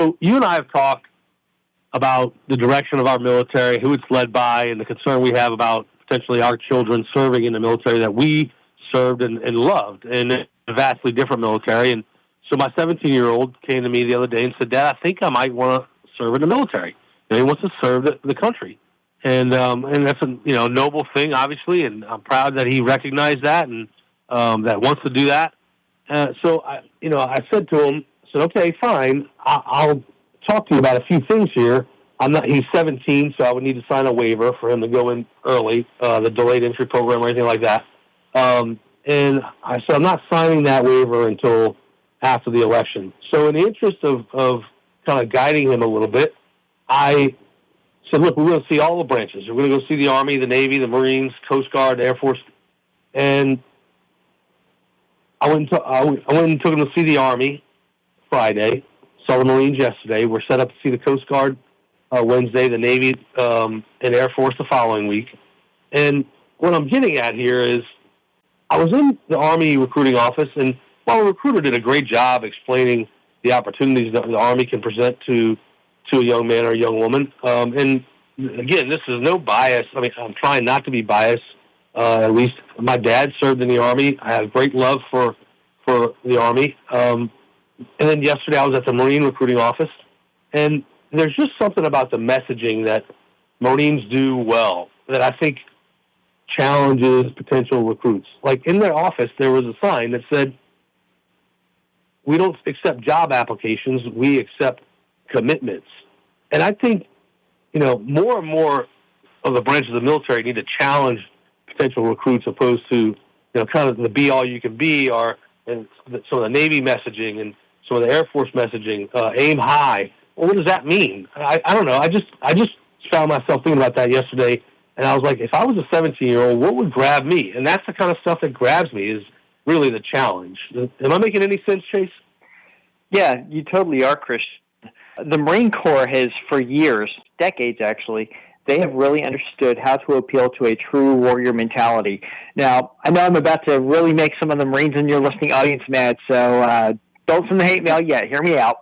So you and I have talked about the direction of our military, who it's led by, and the concern we have about potentially our children serving in the military that we served and loved, and a vastly different military. And so my 17-year-old came to me the other day and said, "Dad, I think I might want to serve in the military." And he wants to serve the country. And that's a noble thing, obviously, and I'm proud that he recognized that and that wants to do that. So I said to him, "Okay, fine. I'll talk to you about a few things here. He's 17, so I would need to sign a waiver for him to go in early, the delayed entry program or anything like that." And I said, "I'm not signing that waiver until after the election." So in the interest of kind of guiding him a little bit, I said, "Look, we're going to see all the branches. We're going to go see the Army, the Navy, the Marines, Coast Guard, the Air Force." And I went and took him to see the Army Friday, saw the Marines yesterday. We're set up to see the Coast Guard Wednesday, the Navy and Air Force the following week. And what I'm getting at here is I was in the Army recruiting office, and while a recruiter did a great job explaining the opportunities that the Army can present to a young man or a young woman, and again, this is no bias. I mean, I'm trying not to be biased. At least my dad served in the Army. I have great love for the Army. And then yesterday I was at the Marine recruiting office, and there's just something about the messaging that Marines do well that I think challenges potential recruits. Like in their office, there was a sign that said, "We don't accept job applications, we accept commitments." And I think, more and more of the branches of the military need to challenge potential recruits opposed to, kind of the be all you can be, or and some of the Navy messaging and some of the Air Force messaging, aim high. Well, what does that mean? I don't know. I just found myself thinking about that yesterday, and I was like, if I was a 17-year-old, what would grab me? And that's the kind of stuff that grabs me is really the challenge. Am I making any sense, Chase? Yeah, you totally are, Kristian. The Marine Corps has, for years, decades actually, they have really understood how to appeal to a true warrior mentality. Now, I know I'm about to really make some of the Marines in your listening audience mad, so don't send the hate mail yet. Hear me out.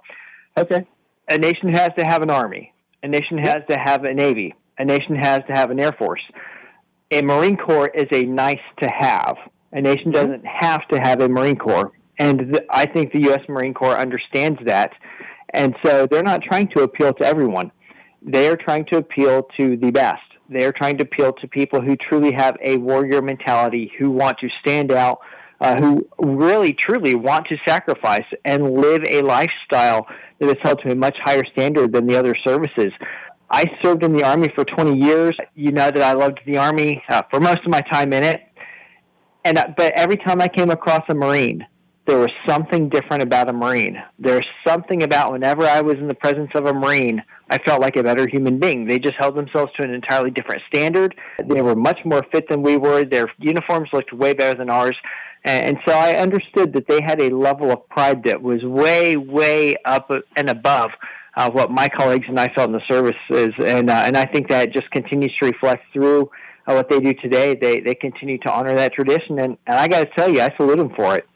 Okay. A nation has to have an Army. A nation has to have a Navy. A nation has to have an Air Force. A Marine Corps is a nice to have. A nation doesn't have to have a Marine Corps. And I think the U.S. Marine Corps understands that. And so they're not trying to appeal to everyone. They are trying to appeal to the best. They are trying to appeal to people who truly have a warrior mentality, who want to stand out, who really, truly want to sacrifice and live a lifestyle that is held to a much higher standard than the other services. I served in the Army for 20 years. You know that I loved the Army for most of my time in it. But every time I came across a Marine, there was something different about a Marine. There's something about whenever I was in the presence of a Marine, I felt like a better human being. They just held themselves to an entirely different standard. They were much more fit than we were. Their uniforms looked way better than ours. And so I understood that they had a level of pride that was way, way up and above what my colleagues and I felt in the services. And I think that just continues to reflect through what they do today. They continue to honor that tradition. And I got to tell you, I salute them for it.